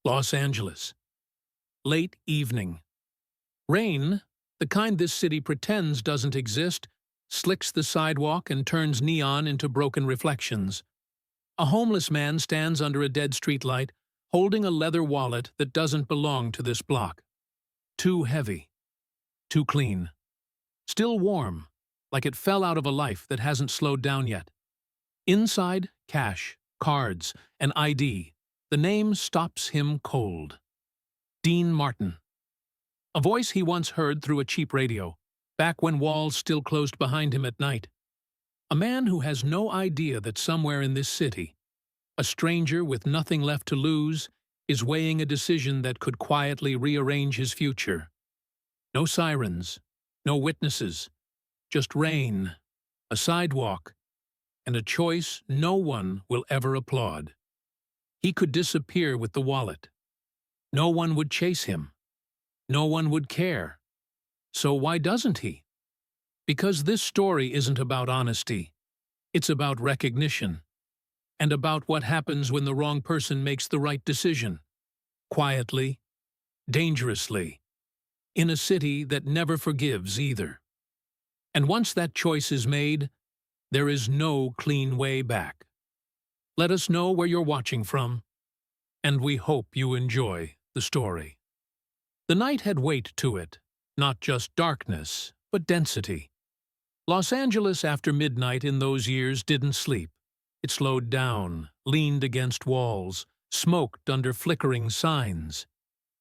Los Angeles. Late evening. Rain, the kind this city pretends doesn't exist, slicks the sidewalk and turns neon into broken reflections. A homeless man stands under a dead streetlight, holding a leather wallet that doesn't belong to this block. Too heavy. Too clean. Still warm, like it fell out of a life that hasn't slowed down yet. Inside, cash, cards, an ID. The name stops him cold. Dean Martin. A voice he once heard through a cheap radio, back when walls still closed behind him at night. A man who has no idea that somewhere in this city, a stranger with nothing left to lose, is weighing a decision that could quietly rearrange his future. No sirens, no witnesses, just rain, a sidewalk, and a choice no one will ever applaud. He could disappear with the wallet. No one would chase him. No one would care. So why doesn't he? Because this story isn't about honesty. It's about recognition. And about what happens when the wrong person makes the right decision. Quietly, dangerously, in a city that never forgives either. And once that choice is made, there is no clean way back. Let us know where you're watching from, and we hope you enjoy the story. The night had weight to it, not just darkness, but density. Los Angeles after midnight in those years didn't sleep. It slowed down, leaned against walls, smoked under flickering signs.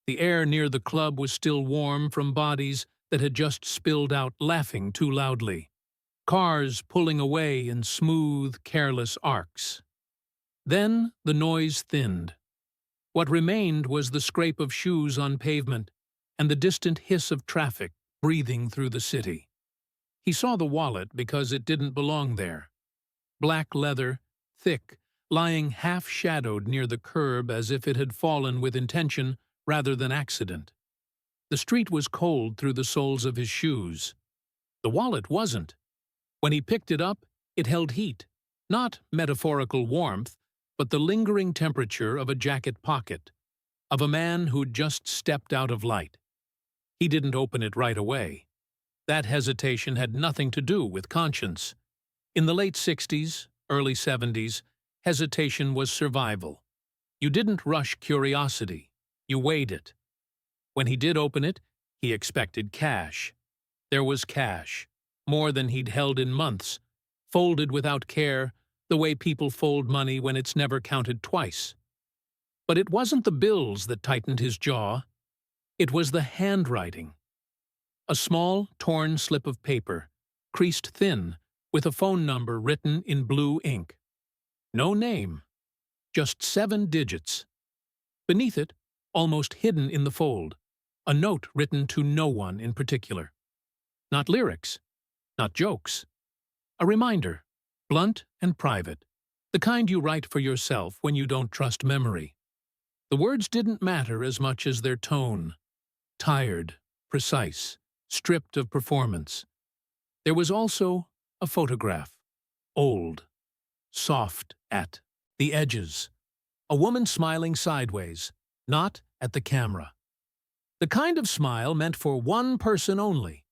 The air near the club was still warm from bodies that had just spilled out laughing too loudly. Cars pulling away in smooth, careless arcs. Then the noise thinned. What remained was the scrape of shoes on pavement and the distant hiss of traffic breathing through the city. He saw the wallet because it didn't belong there. Black leather, thick, lying half-shadowed near the curb as if it had fallen with intention rather than accident. The street was cold through the soles of his shoes. The wallet wasn't. When he picked it up, it held heat, not metaphorical warmth, but the lingering temperature of a jacket pocket, of a man who'd just stepped out of light. He didn't open it right away. That hesitation had nothing to do with conscience. In the late 60s, early 70s, hesitation was survival. You didn't rush curiosity. You weighed it. When he did open it, he expected cash. There was cash, more than he'd held in months, folded without care, the way people fold money when it's never counted twice. But it wasn't the bills that tightened his jaw. It was the handwriting. A small, torn slip of paper, creased thin, with a phone number written in blue ink. No name, just 7 digits. Beneath it, almost hidden in the fold, a note written to no one in particular. Not lyrics, not jokes. A reminder, blunt and private, the kind you write for yourself when you don't trust memory. The words didn't matter as much as their tone. Tired, precise, stripped of performance. There was also a photograph, old, soft at the edges. A woman smiling sideways, not at the camera. The kind of smile meant for one person only.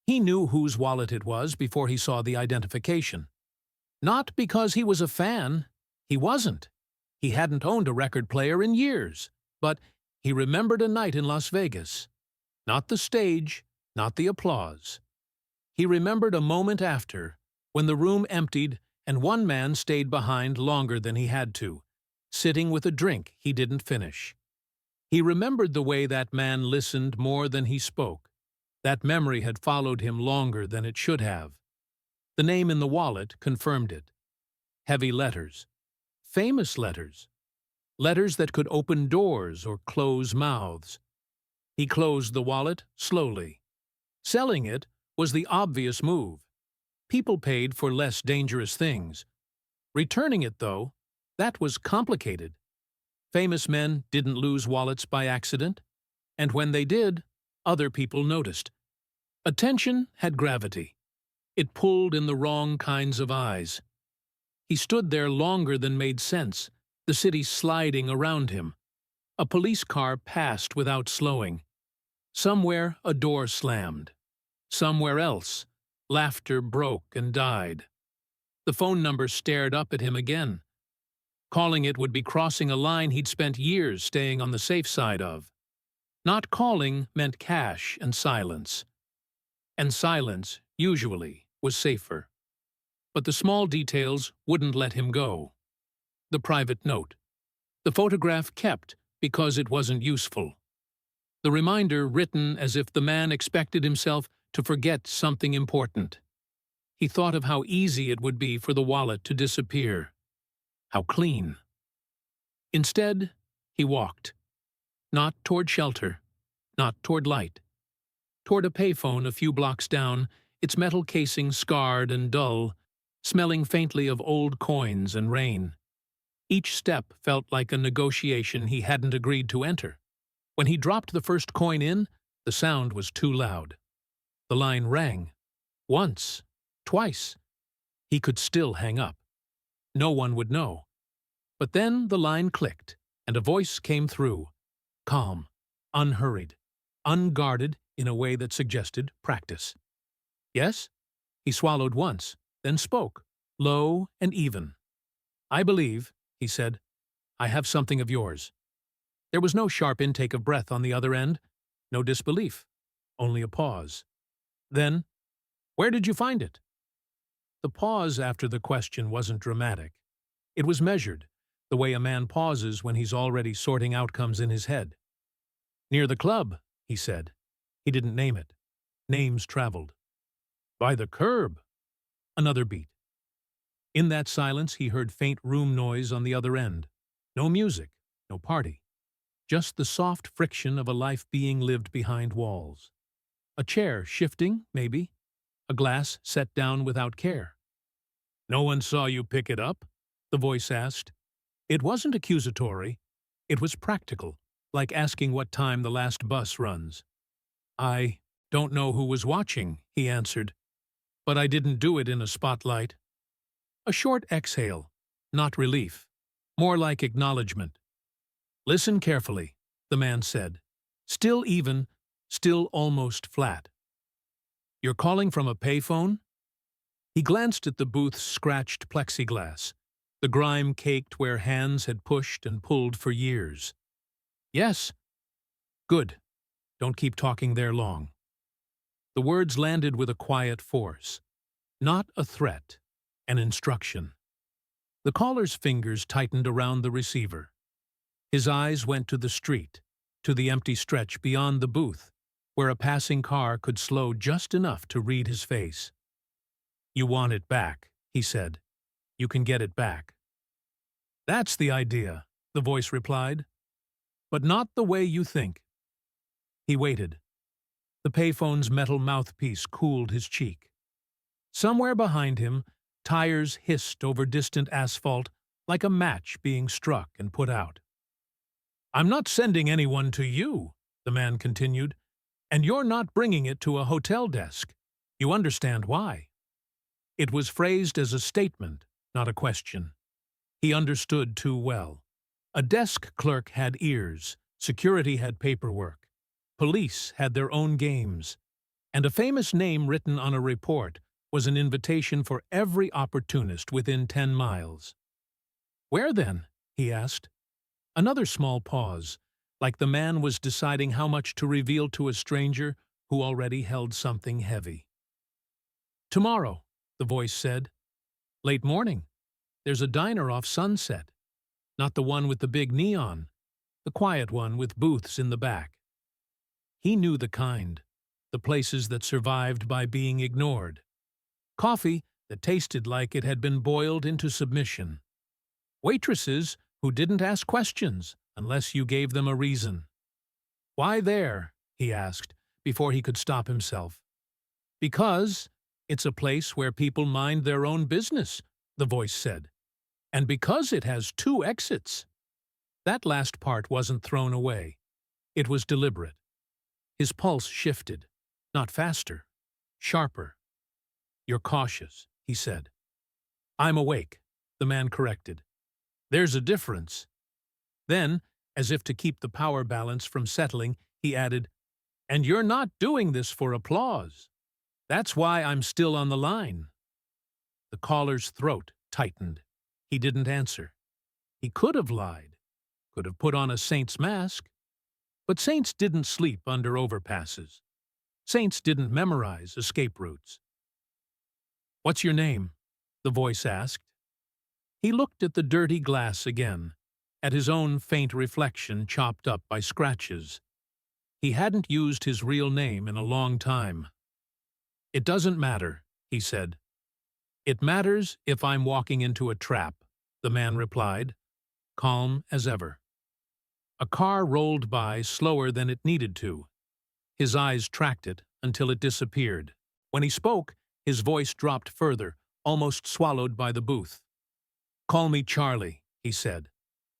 He knew whose wallet it was before he saw the identification. Not because he was a fan. He wasn't. He hadn't owned a record player in years. But he remembered a night in Las Vegas. Not the stage, not the applause. He remembered a moment after, when the room emptied and one man stayed behind longer than he had to, sitting with a drink he didn't finish. He remembered the way that man listened more than he spoke. That memory had followed him longer than it should have. The name in the wallet confirmed it. Heavy letters. Famous letters. Letters that could open doors or close mouths. He closed the wallet slowly. Selling it was the obvious move. People paid for less dangerous things. Returning it, though, that was complicated. Famous men didn't lose wallets by accident, and when they did, other people noticed. Attention had gravity. It pulled in the wrong kinds of eyes. He stood there longer than made sense, the city sliding around him. A police car passed without slowing. Somewhere a door slammed. Somewhere else, laughter broke and died. The phone number stared up at him again. Calling it would be crossing a line he'd spent years staying on the safe side of. Not calling meant cash and silence. And silence, usually, was safer. But the small details wouldn't let him go. The private note. The photograph kept because it wasn't useful. The reminder written as if the man expected himself to forget something important. He thought of how easy it would be for the wallet to disappear. How clean. Instead, he walked. Not toward shelter, not toward light. Toward a payphone a few blocks down, its metal casing scarred and dull, smelling faintly of old coins and rain. Each step felt like a negotiation he hadn't agreed to enter. When he dropped the first coin in, the sound was too loud. The line rang. Once. Twice. He could still hang up. No one would know. But then the line clicked, and a voice came through. Calm, unhurried, unguarded in a way that suggested practice. Yes? He swallowed once, then spoke, low and even. I believe, he said, I have something of yours. There was no sharp intake of breath on the other end, no disbelief, only a pause. Then, where did you find it? The pause after the question wasn't dramatic. It was measured, the way a man pauses when he's already sorting outcomes in his head. Near the club, he said. He didn't name it. Names traveled. By the curb. Another beat. In that silence, he heard faint room noise on the other end. No music, no party. Just the soft friction of a life being lived behind walls. A chair shifting, maybe. A glass set down without care. No one saw you pick it up? The voice asked. It wasn't accusatory. It was practical, like asking what time the last bus runs. I don't know who was watching, he answered. But I didn't do it in a spotlight. A short exhale, not relief, more like acknowledgement. Listen carefully, the man said. Still even, still almost flat. You're calling from a payphone? He glanced at the booth's scratched plexiglass, the grime caked where hands had pushed and pulled for years. Yes. Good. Don't keep talking there long. The words landed with a quiet force. Not a threat, an instruction. The caller's fingers tightened around the receiver. His eyes went to the street, to the empty stretch beyond the booth, where a passing car could slow just enough to read his face. You want it back, he said. You can get it back. That's the idea, the voice replied. But not the way you think. He waited. The payphone's metal mouthpiece cooled his cheek. Somewhere behind him, tires hissed over distant asphalt like a match being struck and put out. I'm not sending anyone to you, the man continued, and you're not bringing it to a hotel desk. You understand why. It was phrased as a statement, not a question. He understood too well. A desk clerk had ears, security had paperwork, police had their own games, and a famous name written on a report was an invitation for every opportunist within 10 miles. Where then? He asked. Another small pause, like the man was deciding how much to reveal to a stranger who already held something heavy. Tomorrow, the voice said. Late morning. There's a diner off Sunset. Not the one with the big neon, the quiet one with booths in the back. He knew the kind, the places that survived by being ignored. Coffee that tasted like it had been boiled into submission. Waitresses who didn't ask questions unless you gave them a reason. Why there? He asked, before he could stop himself. Because it's a place where people mind their own business, the voice said. And because it has 2 exits. That last part wasn't thrown away. It was deliberate. His pulse shifted, not faster, sharper. You're cautious, he said. I'm awake, the man corrected. There's a difference. Then, As if to keep the power balance from settling, he added, "And you're not doing this for applause. That's why I'm still on the line." The caller's throat tightened. He didn't answer. He could have lied, could have put on a saint's mask. But saints didn't sleep under overpasses. Saints didn't memorize escape routes. "What's your name?" the voice asked. He looked at the dirty glass again, at his own faint reflection chopped up by scratches. He hadn't used his real name in a long time. "It doesn't matter," he said. "It matters if I'm walking into a trap," the man replied, calm as ever. A car rolled by slower than it needed to. His eyes tracked it until it disappeared. When he spoke, his voice dropped further, almost swallowed by the booth. "Call me Charlie," he said.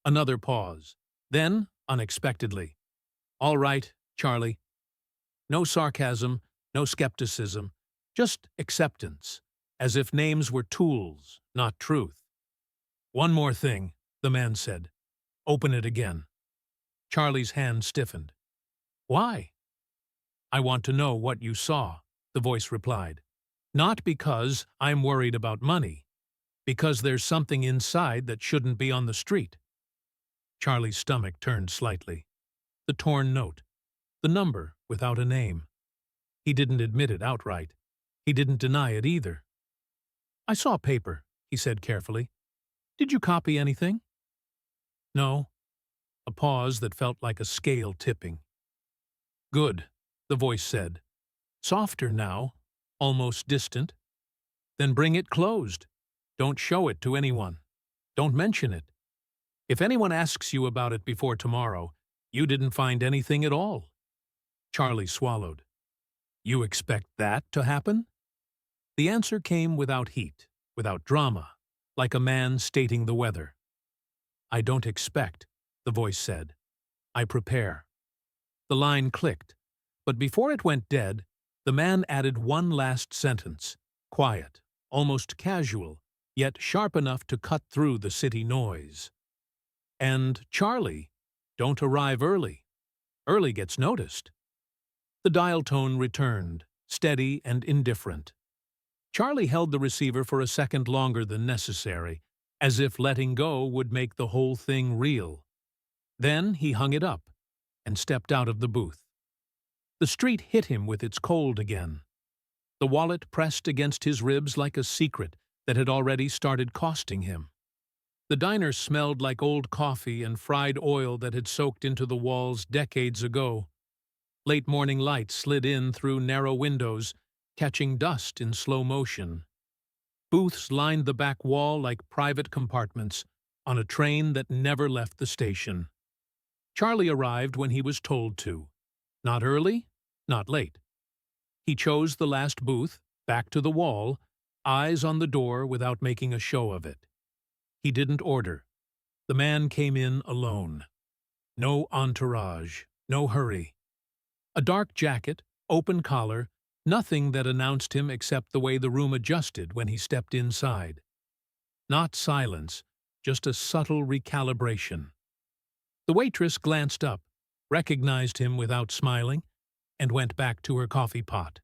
Another pause. Then, unexpectedly, "All right, Charlie." No sarcasm, no skepticism, just acceptance, as if names were tools, not truth. "One more thing," the man said. "Open it again." Charlie's hand stiffened. "Why?" "I want to know what you saw," the voice replied. "Not because I'm worried about money. Because there's something inside that shouldn't be on the street." Charlie's stomach turned slightly. The torn note. The number without a name. He didn't admit it outright. He didn't deny it either. "I saw paper," he said carefully. "Did you copy anything?" "No." A pause that felt like a scale tipping. "Good," the voice said. Softer now, almost distant. "Then bring it closed. Don't show it to anyone. Don't mention it. If anyone asks you about it before tomorrow, you didn't find anything at all." Charlie swallowed. "You expect that to happen?" The answer came without heat, without drama, like a man stating the weather. "I don't expect," the voice said. "I prepare." The line clicked, but before it went dead, the man added one last sentence, quiet, almost casual, yet sharp enough to cut through the city noise. "And, Charlie, don't arrive early. Early gets noticed." The dial tone returned, steady and indifferent. Charlie held the receiver for a second longer than necessary, as if letting go would make the whole thing real. Then he hung it up and stepped out of the booth. The street hit him with its cold again. The wallet pressed against his ribs like a secret that had already started costing him. The diner smelled like old coffee and fried oil that had soaked into the walls decades ago. Late morning light slid in through narrow windows, catching dust in slow motion. Booths lined the back wall like private compartments on a train that never left the station. Charlie arrived when he was told to. Not early, not late. He chose the last booth, back to the wall, eyes on the door without making a show of it. He didn't order. The man came in alone. No entourage, no hurry. A dark jacket, open collar, nothing that announced him except the way the room adjusted when he stepped inside. Not silence, just a subtle recalibration. The waitress glanced up, recognized him without smiling, and went back to her coffee pot.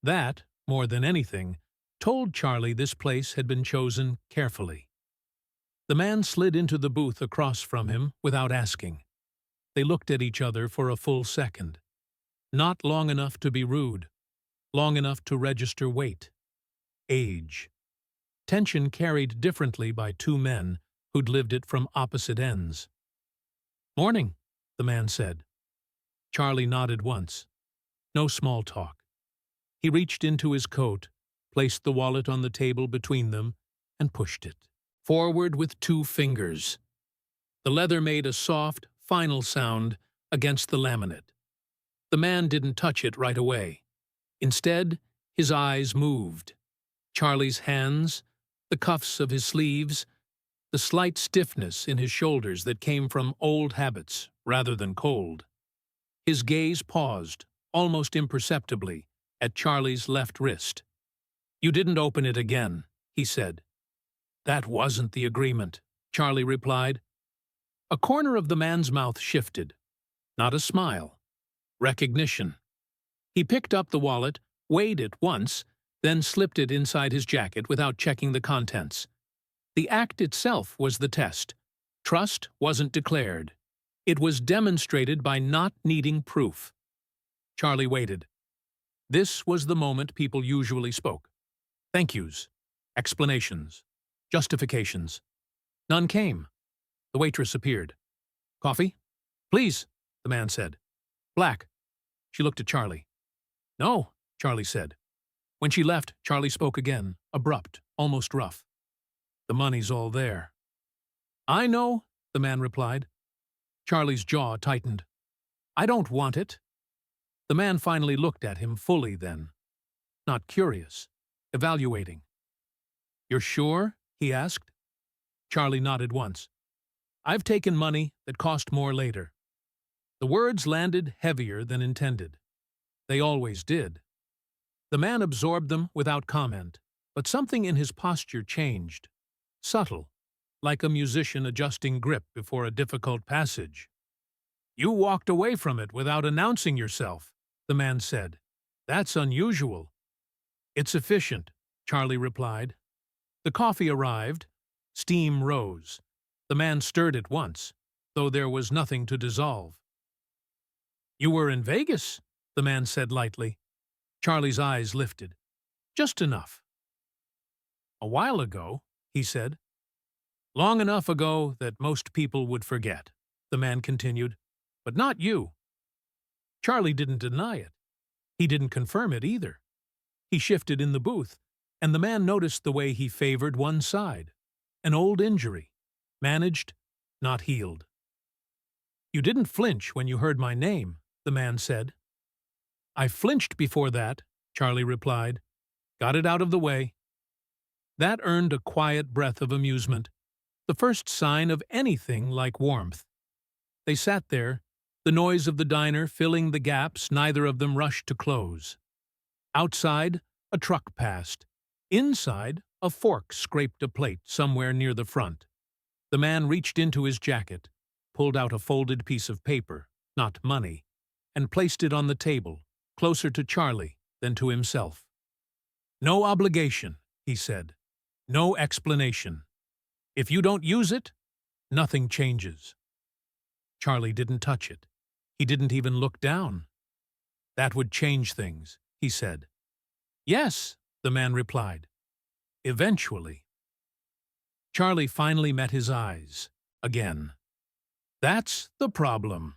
That, more than anything, told Charlie this place had been chosen carefully. The man slid into the booth across from him without asking. They looked at each other for a full second. Not long enough to be rude, long enough to register weight. Age. Tension carried differently by two men who'd lived it from opposite ends. "Morning," the man said. Charlie nodded once. No small talk. He reached into his coat, placed the wallet on the table between them, and pushed it forward with 2 fingers. The leather made a soft, final sound against the laminate. The man didn't touch it right away. Instead, his eyes moved. Charlie's hands, the cuffs of his sleeves, the slight stiffness in his shoulders that came from old habits rather than cold. His gaze paused, almost imperceptibly, at Charlie's left wrist. "You didn't open it again," he said. "That wasn't the agreement," Charlie replied. A corner of the man's mouth shifted. Not a smile. Recognition. He picked up the wallet, weighed it once, then slipped it inside his jacket without checking the contents. The act itself was the test. Trust wasn't declared. It was demonstrated by not needing proof. Charlie waited. This was the moment people usually spoke. Thank yous, explanations, justifications. None came. The waitress appeared. Coffee? Please, the man said. Black. She looked at Charlie. No, Charlie said. When she left, Charlie spoke again, abrupt, almost rough. The money's all there. I know, the man replied. Charlie's jaw tightened. I don't want it. The man finally looked at him fully then. Not curious, evaluating. You're sure? He asked. Charlie nodded once. I've taken money that cost more later. The words landed heavier than intended. They always did. The man absorbed them without comment, but something in his posture changed. Subtle, like a musician adjusting grip before a difficult passage. You walked away from it without announcing yourself, the man said. That's unusual. It's efficient, Charlie replied. The coffee arrived. Steam rose. The man stirred it once, though there was nothing to dissolve. You were in Vegas, the man said lightly. Charlie's eyes lifted. Just enough. A while ago, he said. Long enough ago that most people would forget, the man continued. But not you. Charlie didn't deny it. He didn't confirm it either. He shifted in the booth, and the man noticed the way he favored one side. An old injury. Managed, not healed. You didn't flinch when you heard my name, the man said. I flinched before that, Charlie replied. Got it out of the way. That earned a quiet breath of amusement, the first sign of anything like warmth. They sat there, the noise of the diner filling the gaps neither of them rushed to close. Outside, a truck passed. Inside, a fork scraped a plate somewhere near the front. The man reached into his jacket, pulled out a folded piece of paper, not money, and placed it on the table, closer to Charlie than to himself. No obligation, he said. No explanation. If you don't use it, nothing changes. Charlie didn't touch it. He didn't even look down. That would change things, he said. Yes, the man replied. Eventually. Charlie finally met his eyes, again. That's the problem.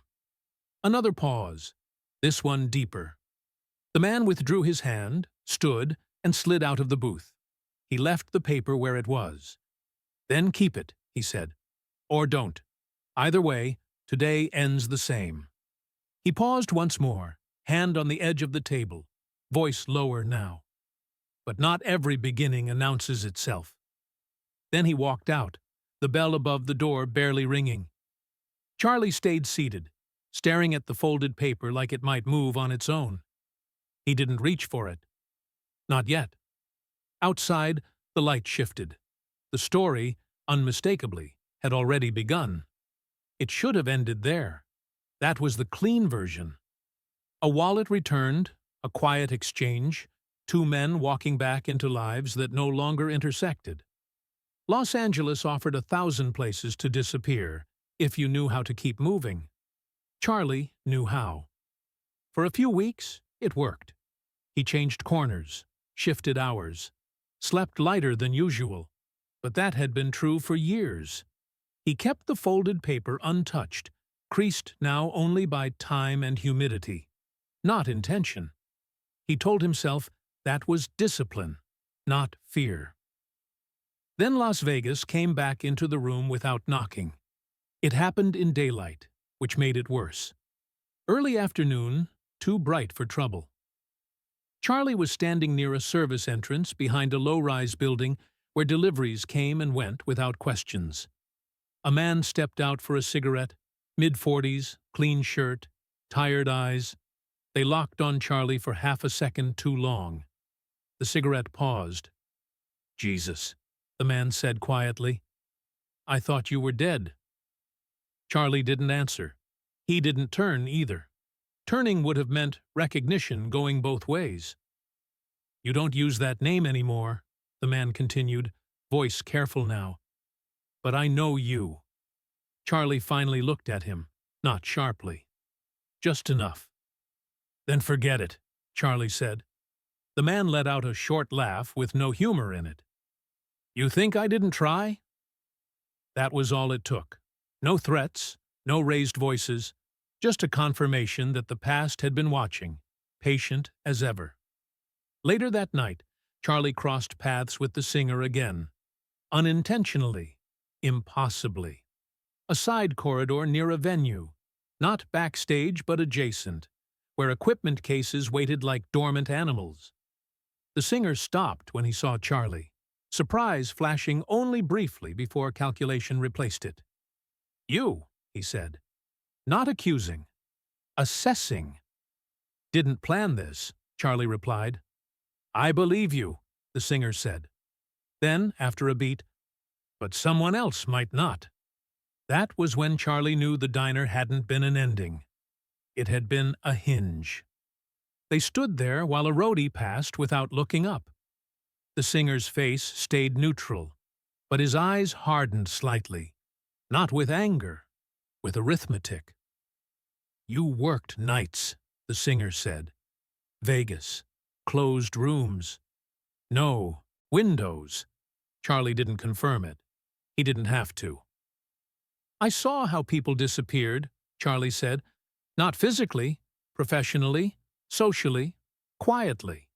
Another pause, this one deeper. The man withdrew his hand, stood, and slid out of the booth. He left the paper where it was. Then keep it, he said. Or don't. Either way, today ends the same. He paused once more, hand on the edge of the table, voice lower now. But not every beginning announces itself. Then he walked out, the bell above the door barely ringing. Charlie stayed seated, staring at the folded paper like it might move on its own. He didn't reach for it. Not yet. Outside, the light shifted. The story, unmistakably, had already begun. It should have ended there. That was the clean version. A wallet returned, a quiet exchange, two men walking back into lives that no longer intersected. Los Angeles offered 1,000 places to disappear, if you knew how to keep moving. Charlie knew how. For a few weeks, it worked. He changed corners, shifted hours, slept lighter than usual, but that had been true for years. He kept the folded paper untouched, creased now only by time and humidity, not intention. He told himself that was discipline, not fear. Then Las Vegas came back into the room without knocking. It happened in daylight, which made it worse. Early afternoon, too bright for trouble. Charlie was standing near a service entrance behind a low-rise building where deliveries came and went without questions. A man stepped out for a cigarette, mid-40s, clean shirt, tired eyes. They locked on Charlie for half a second too long. The cigarette paused. Jesus, the man said quietly. I thought you were dead. Charlie didn't answer. He didn't turn either. Turning would have meant recognition going both ways. "You don't use that name anymore," the man continued, voice careful now. "But I know you." Charlie finally looked at him, not sharply. "Just enough." "Then forget it," Charlie said. The man let out a short laugh with no humor in it. "You think I didn't try?" That was all it took. No threats, no raised voices, just a confirmation that the past had been watching, patient as ever. Later that night, Charlie crossed paths with the singer again. Unintentionally, impossibly. A side corridor near a venue, not backstage but adjacent, where equipment cases waited like dormant animals. The singer stopped when he saw Charlie, surprise flashing only briefly before calculation replaced it. "You," he said. Not accusing. Assessing. "Didn't plan this," Charlie replied. "I believe you," the singer said. Then, after a beat, "But someone else might not." That was when Charlie knew the diner hadn't been an ending. It had been a hinge. They stood there while a roadie passed without looking up. The singer's face stayed neutral, but his eyes hardened slightly, not with anger, with arithmetic. "You worked nights," the singer said. "Vegas. Closed rooms." "No, windows." Charlie didn't confirm it. He didn't have to. "I saw how people disappeared," Charlie said. "Not physically, professionally, socially, quietly."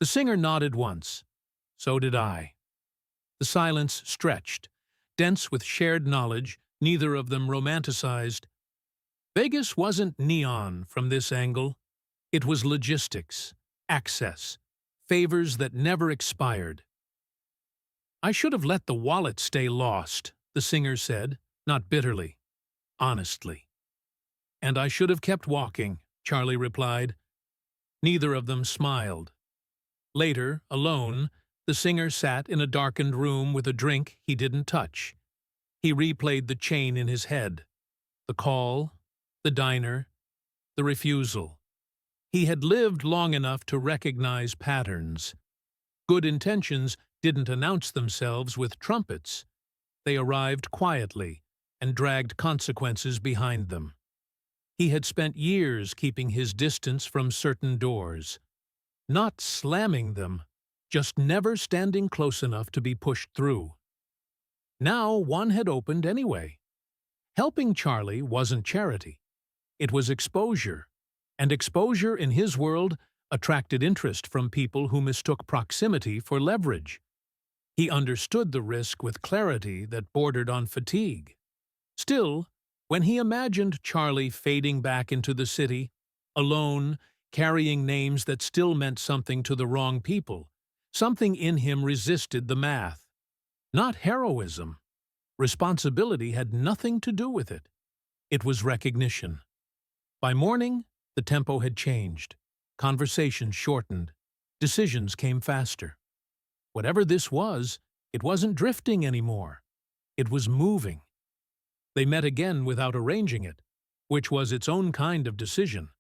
The singer nodded once. "So did I." The silence stretched, dense with shared knowledge, neither of them romanticized. Vegas wasn't neon from this angle. It was logistics, access, favors that never expired. "I should have let the wallet stay lost," the singer said, not bitterly, honestly. "And I should have kept walking," Charlie replied. Neither of them smiled. Later, alone, the singer sat in a darkened room with a drink he didn't touch. He replayed the chain in his head. The call, the diner, the refusal. He had lived long enough to recognize patterns. Good intentions didn't announce themselves with trumpets. They arrived quietly and dragged consequences behind them. He had spent years keeping his distance from certain doors. Not slamming them, just never standing close enough to be pushed through. Now one had opened anyway. Helping Charlie wasn't charity. It was exposure. And exposure in his world attracted interest from people who mistook proximity for leverage. He understood the risk with clarity that bordered on fatigue. Still, when he imagined Charlie fading back into the city, alone, carrying names that still meant something to the wrong people, something in him resisted the math. Not heroism. Responsibility had nothing to do with it. It was recognition. By morning, the tempo had changed. Conversations shortened. Decisions came faster. Whatever this was, it wasn't drifting anymore. It was moving. They met again without arranging it, which was its own kind of decision.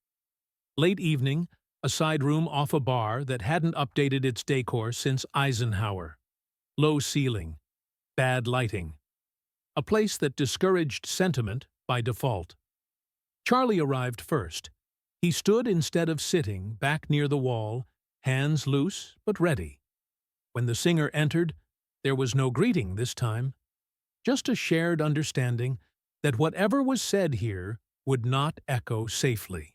Late evening, a side room off a bar that hadn't updated its decor since Eisenhower. Low ceiling. Bad lighting. A place that discouraged sentiment by default. Charlie arrived first. He stood instead of sitting, back near the wall, hands loose but ready. When the singer entered, there was no greeting this time. Just a shared understanding that whatever was said here would not echo safely.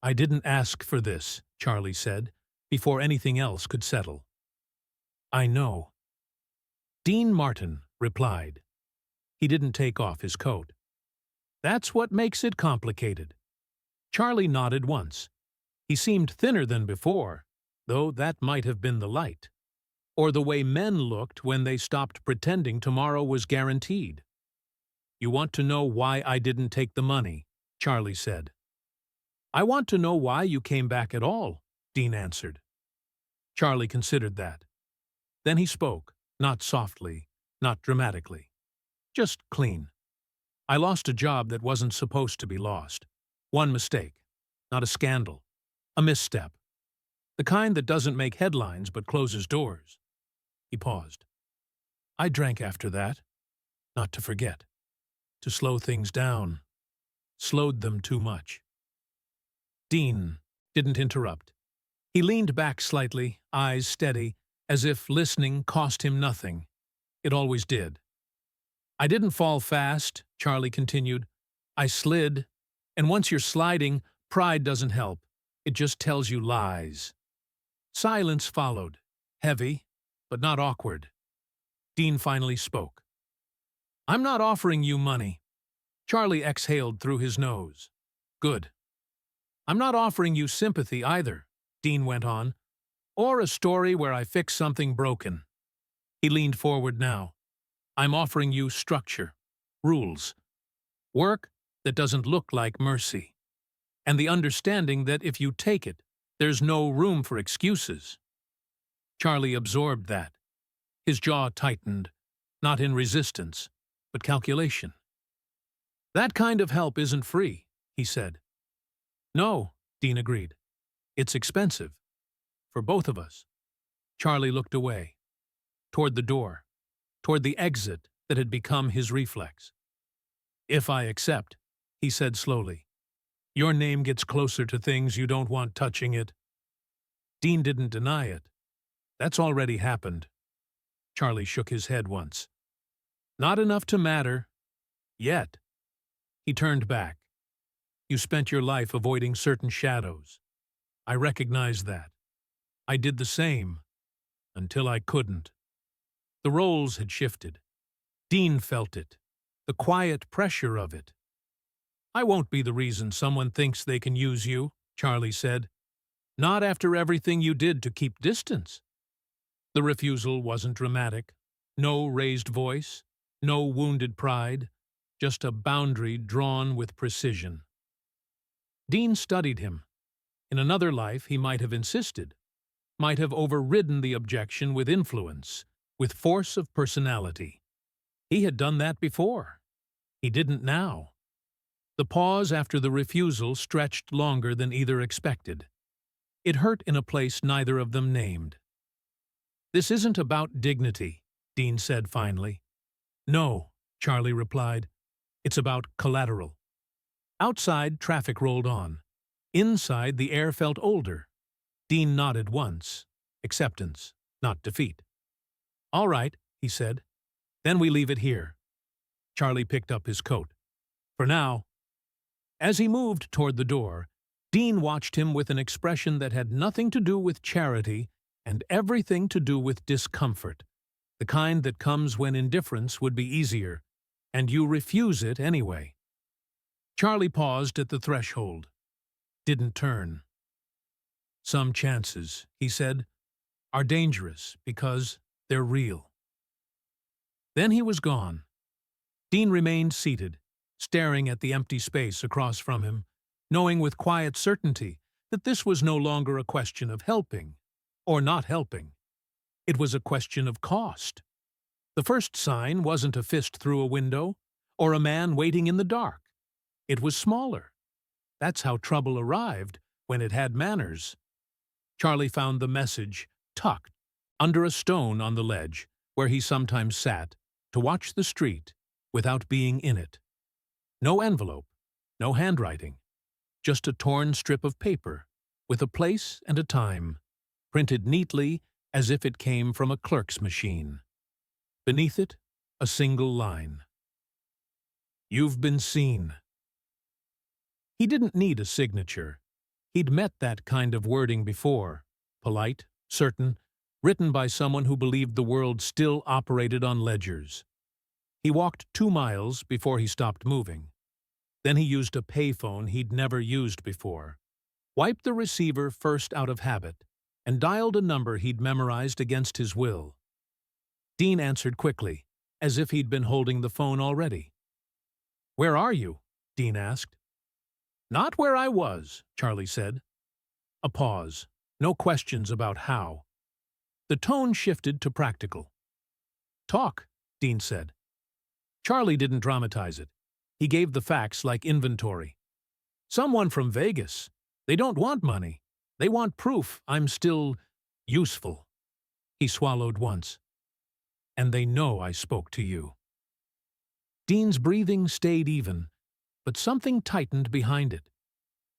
"I didn't ask for this," Charlie said, before anything else could settle. "I know." Dean Martin replied. He didn't take off his coat. "That's what makes it complicated." Charlie nodded once. He seemed thinner than before, though that might have been the light. Or the way men looked when they stopped pretending tomorrow was guaranteed. "You want to know why I didn't take the money," Charlie said. "I want to know why you came back at all," Dean answered. Charlie considered that. Then he spoke, not softly, not dramatically. Just clean. I lost a job that wasn't supposed to be lost. One mistake. Not a scandal. A misstep. The kind that doesn't make headlines but closes doors. He paused. I drank after that. Not to forget. To slow things down. Slowed them too much. Dean didn't interrupt. He leaned back slightly, eyes steady, as if listening cost him nothing. It always did. I didn't fall fast, Charlie continued. I slid, and once you're sliding, pride doesn't help. It just tells you lies. Silence followed, heavy, but not awkward. Dean finally spoke. I'm not offering you money. Charlie exhaled through his nose. Good. I'm not offering you sympathy either, Dean went on, or a story where I fix something broken. He leaned forward now. I'm offering you structure, rules, work that doesn't look like mercy, and the understanding that if you take it, there's no room for excuses. Charlie absorbed that. His jaw tightened, not in resistance, but calculation. That kind of help isn't free, he said. No, Dean agreed. It's expensive. For both of us. Charlie looked away. Toward the door. Toward the exit that had become his reflex. If I accept, he said slowly, your name gets closer to things you don't want touching it. Dean didn't deny it. That's already happened. Charlie shook his head once. Not enough to matter. Yet. He turned back. You spent your life avoiding certain shadows. I recognize that. I did the same. Until I couldn't. The roles had shifted. Dean felt it. The quiet pressure of it. I won't be the reason someone thinks they can use you, Charlie said. Not after everything you did to keep distance. The refusal wasn't dramatic. No raised voice. No wounded pride. Just a boundary drawn with precision. Dean studied him. In another life, he might have insisted, might have overridden the objection with influence, with force of personality. He had done that before. He didn't now. The pause after the refusal stretched longer than either expected. It hurt in a place neither of them named. This isn't about dignity, Dean said finally. No, Charlie replied. It's about collateral. Outside, traffic rolled on. Inside, the air felt older. Dean nodded once. Acceptance, not defeat. All right, he said. Then we leave it here. Charlie picked up his coat. For now. As he moved toward the door, Dean watched him with an expression that had nothing to do with charity and everything to do with discomfort, the kind that comes when indifference would be easier, and you refuse it anyway. Charlie paused at the threshold. Didn't turn. Some chances, he said, are dangerous because they're real. Then he was gone. Dean remained seated, staring at the empty space across from him, knowing with quiet certainty that this was no longer a question of helping or not helping. It was a question of cost. The first sign wasn't a fist through a window or a man waiting in the dark. It was smaller. That's how trouble arrived when it had manners. Charlie found the message tucked under a stone on the ledge where he sometimes sat to watch the street without being in it. No envelope, no handwriting, just a torn strip of paper with a place and a time, printed neatly as if it came from a clerk's machine. Beneath it, a single line. You've been seen. He didn't need a signature. He'd met that kind of wording before, polite, certain, written by someone who believed the world still operated on ledgers. He walked 2 miles before he stopped moving. Then he used a payphone he'd never used before, wiped the receiver first out of habit, and dialed a number he'd memorized against his will. Dean answered quickly, as if he'd been holding the phone already. Where are you? Dean asked. Not where I was, Charlie said. A pause. No questions about how. The tone shifted to practical. Talk, Dean said. Charlie didn't dramatize it. He gave the facts like inventory. Someone from Vegas. They don't want money. They want proof I'm still useful. He swallowed once. And they know I spoke to you. Dean's breathing stayed even, but something tightened behind it.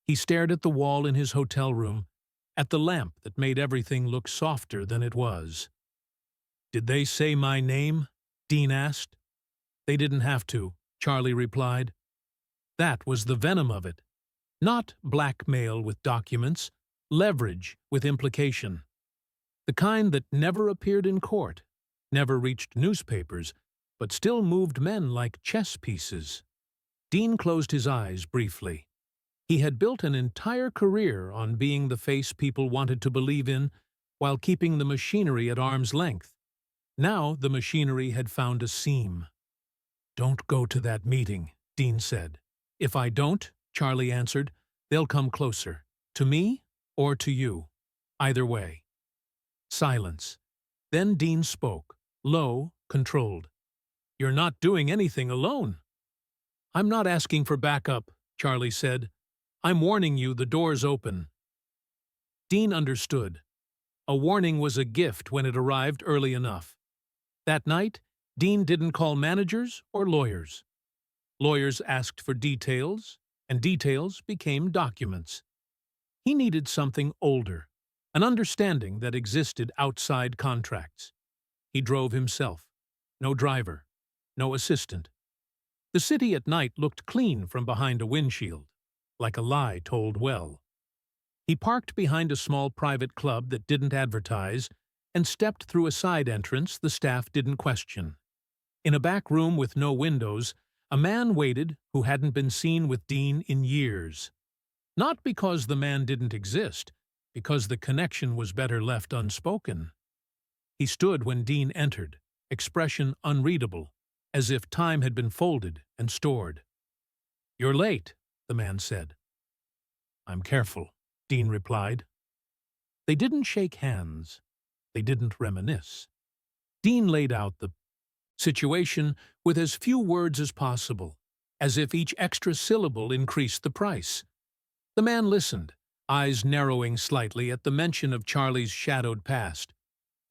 He stared at the wall in his hotel room, at the lamp that made everything look softer than it was. Did they say my name? Dean asked. They didn't have to, Charlie replied. That was the venom of it. Not blackmail with documents, leverage with implication. The kind that never appeared in court, never reached newspapers, but still moved men like chess pieces. Dean closed his eyes briefly. He had built an entire career on being the face people wanted to believe in while keeping the machinery at arm's length. Now the machinery had found a seam. Don't go to that meeting, Dean said. If I don't, Charlie answered, they'll come closer. To me or to you. Either way. Silence. Then Dean spoke, low, controlled. You're not doing anything alone. I'm not asking for backup, Charlie said. I'm warning you the door's open. Dean understood. A warning was a gift when it arrived early enough. That night, Dean didn't call managers or lawyers. Lawyers asked for details, and details became documents. He needed something older, an understanding that existed outside contracts. He drove himself. No driver. No assistant. The city at night looked clean from behind a windshield, like a lie told well. He parked behind a small private club that didn't advertise and stepped through a side entrance the staff didn't question. In a back room with no windows, a man waited who hadn't been seen with Dean in years. Not because the man didn't exist, because the connection was better left unspoken. He stood when Dean entered, expression unreadable, as if time had been folded and stored. You're late, the man said. I'm careful, Dean replied. They didn't shake hands. They didn't reminisce. Dean laid out the situation with as few words as possible, as if each extra syllable increased the price. The man listened, eyes narrowing slightly at the mention of Charlie's shadowed past.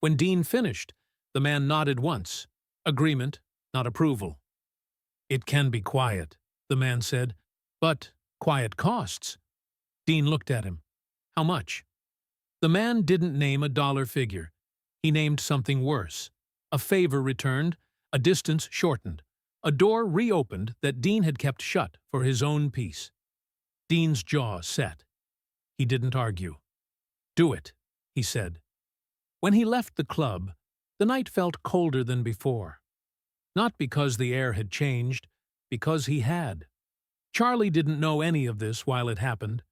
When Dean finished, the man nodded once. Agreement, not approval. It can be quiet, the man said, but quiet costs. Dean looked at him. How much? The man didn't name a dollar figure. He named something worse. A favor returned, a distance shortened, a door reopened that Dean had kept shut for his own peace. Dean's jaw set. He didn't argue. Do it, he said. When he left the club, the night felt colder than before. Not because the air had changed, because he had. Charlie didn't know any of this while it happened.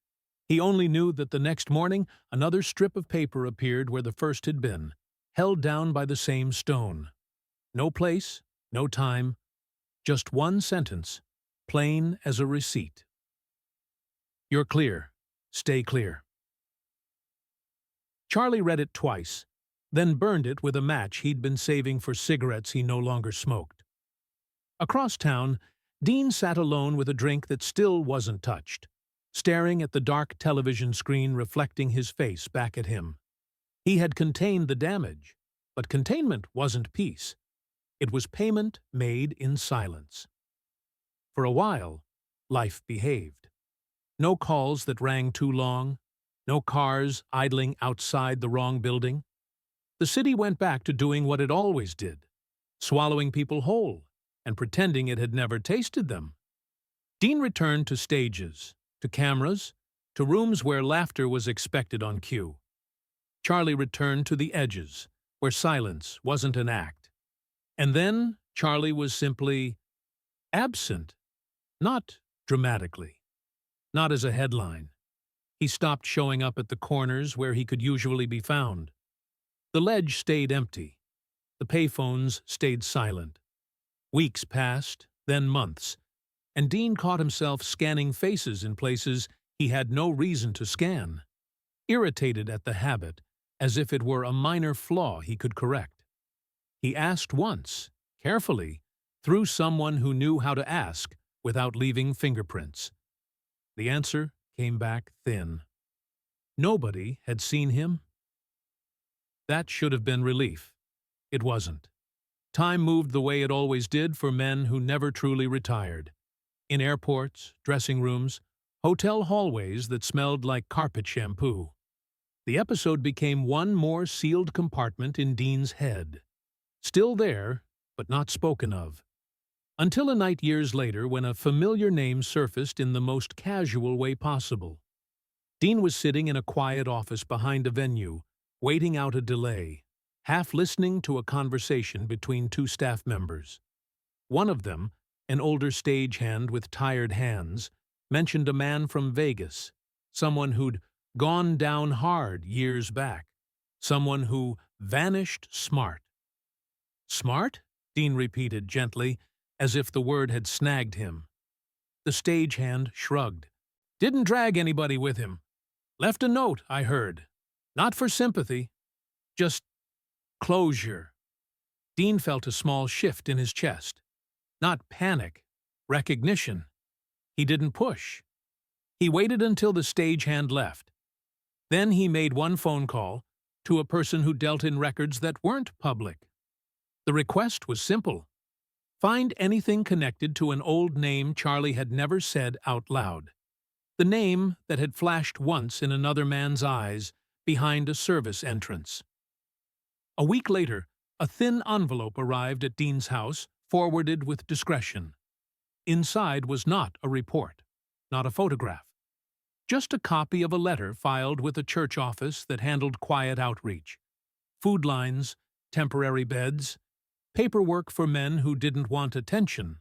He only knew that the next morning another strip of paper appeared where the first had been, held down by the same stone. No place, no time, just one sentence, plain as a receipt. You're clear. Stay clear. Charlie read it twice, then burned it with a match he'd been saving for cigarettes he no longer smoked. Across town, Dean sat alone with a drink that still wasn't touched, staring at the dark television screen reflecting his face back at him. He had contained the damage, but containment wasn't peace. It was payment made in silence. For a while, life behaved. No calls that rang too long, no cars idling outside the wrong building. The city went back to doing what it always did, swallowing people whole and pretending it had never tasted them. Dean returned to stages, to cameras, to rooms where laughter was expected on cue. Charlie returned to the edges, where silence wasn't an act. And then Charlie was simply absent, not dramatically, not as a headline. He stopped showing up at the corners where he could usually be found. The ledge stayed empty. The payphones stayed silent. Weeks passed, then months, and Dean caught himself scanning faces in places he had no reason to scan, irritated at the habit, as if it were a minor flaw he could correct. He asked once, carefully, through someone who knew how to ask without leaving fingerprints? The answer came back thin. Nobody had seen him. That should have been relief. It wasn't. Time moved the way it always did for men who never truly retired. In airports, dressing rooms, hotel hallways that smelled like carpet shampoo. The episode became one more sealed compartment in Dean's head. Still there, but not spoken of. Until a night years later when a familiar name surfaced in the most casual way possible. Dean was sitting in a quiet office behind a venue, waiting out a delay, half listening to a conversation between two staff members. One of them, an older stagehand with tired hands, mentioned a man from Vegas, someone who'd gone down hard years back, someone who vanished smart. Smart? Dean repeated gently, as if the word had snagged him. The stagehand shrugged. Didn't drag anybody with him. Left a note, I heard. Not for sympathy. Just closure. Dean felt a small shift in his chest. Not panic. Recognition. He didn't push. He waited until the stagehand left. Then he made one phone call to a person who dealt in records that weren't public. The request was simple. Find anything connected to an old name Charlie had never said out loud. The name that had flashed once in another man's eyes behind a service entrance. A week later, a thin envelope arrived at Dean's house, forwarded with discretion. Inside was not a report, not a photograph. Just a copy of a letter filed with a church office that handled quiet outreach. Food lines, temporary beds, paperwork for men who didn't want attention.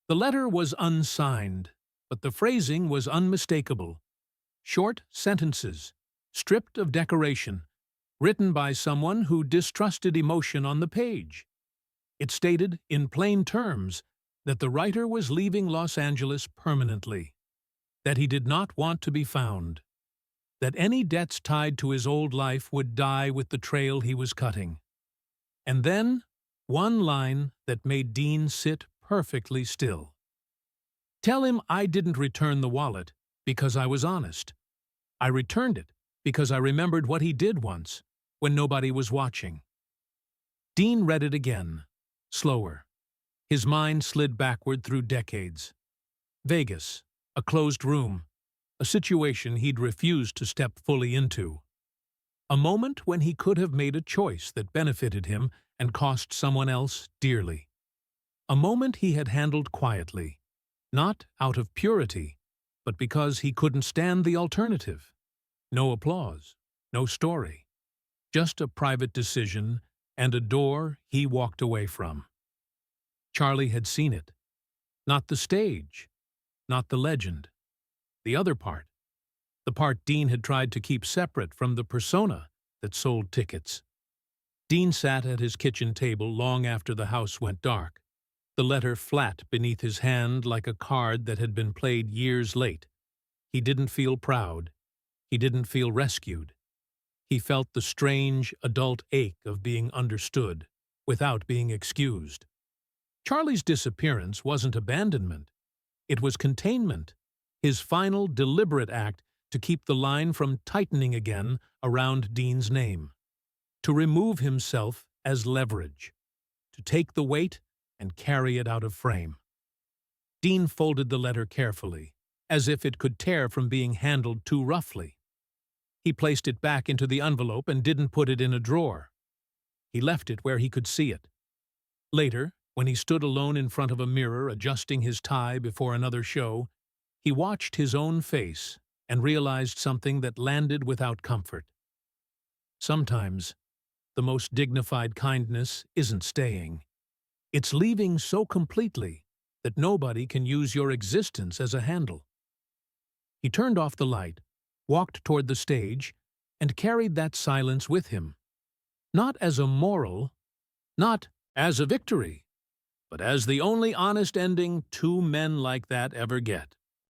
The letter was unsigned, but the phrasing was unmistakable. Short sentences, stripped of decoration, written by someone who distrusted emotion on the page. It stated, in plain terms, that the writer was leaving Los Angeles permanently, that he did not want to be found, that any debts tied to his old life would die with the trail he was cutting. And then, one line that made Dean sit perfectly still. Tell him I didn't return the wallet because I was honest. I returned it because I remembered what he did once, when nobody was watching. Dean read it again, slower. His mind slid backward through decades. Vegas, a closed room, a situation he'd refused to step fully into. A moment when he could have made a choice that benefited him and cost someone else dearly. A moment he had handled quietly, not out of purity, but because he couldn't stand the alternative. No applause, no story. Just a private decision and a door he walked away from. Charlie had seen it. Not the stage, not the legend. The other part. The part Dean had tried to keep separate from the persona that sold tickets. Dean sat at his kitchen table long after the house went dark, the letter flat beneath his hand like a card that had been played years late. He didn't feel proud. He didn't feel rescued. He felt the strange, adult ache of being understood, without being excused. Charlie's disappearance wasn't abandonment. It was containment, his final deliberate act to keep the line from tightening again around Dean's name. To remove himself as leverage, to take the weight and carry it out of frame. Dean folded the letter carefully, as if it could tear from being handled too roughly. He placed it back into the envelope and didn't put it in a drawer. He left it where he could see it. Later, when he stood alone in front of a mirror adjusting his tie before another show, he watched his own face and realized something that landed without comfort. Sometimes, the most dignified kindness isn't staying. It's leaving so completely that nobody can use your existence as a handle. He turned off the light, walked toward the stage, and carried that silence with him. Not as a moral, not as a victory, but as the only honest ending two men like that ever get.